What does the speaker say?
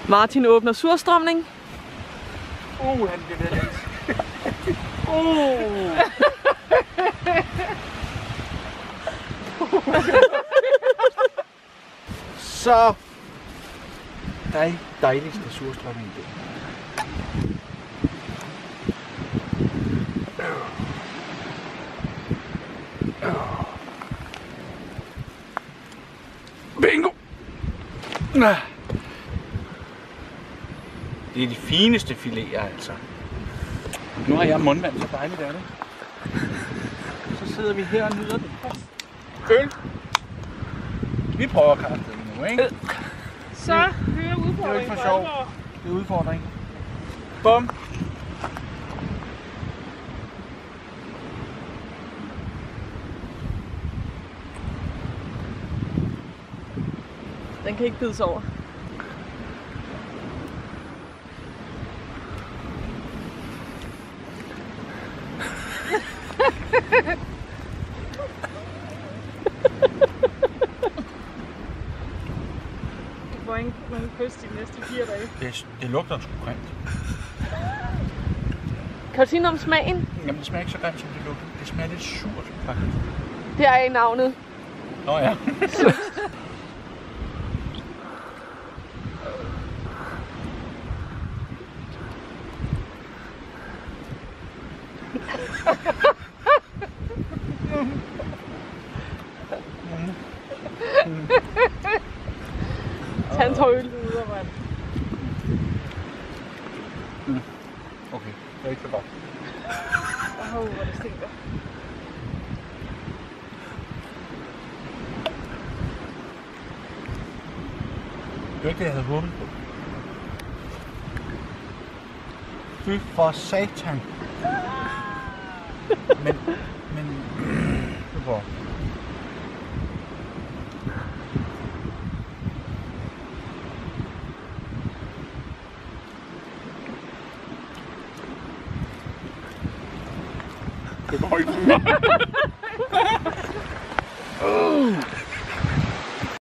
Martin åbner surstrømning. Han bliver ved at Så dejligste surstrømning i det. Bingo! Det er de fineste fileter, altså. Nu har jeg mundvand, så dejligt er det. Så sidder vi her og nyder den. Øl! Vi prøver kastet nu, ikke? Så hører udfordringen. Det er jo ikke for sjov. Det er udfordring. Bum! Den kan ikke bides over. Du får ikke nogen kyst de næste 4 dage. Det lugter sgu grimt. Kan du sige noget om smagen? Jamen det smager ikke så grimt som det lugter. Det smager lidt surt faktisk. Det er i navnet. Nå ja. Tag en tår øl ud af vand. Okay, det er ikke så godt. Hvor det stinker. Det er ikke det, jeg havde håbet på. Fy for satan. Men det går. Det går ikke.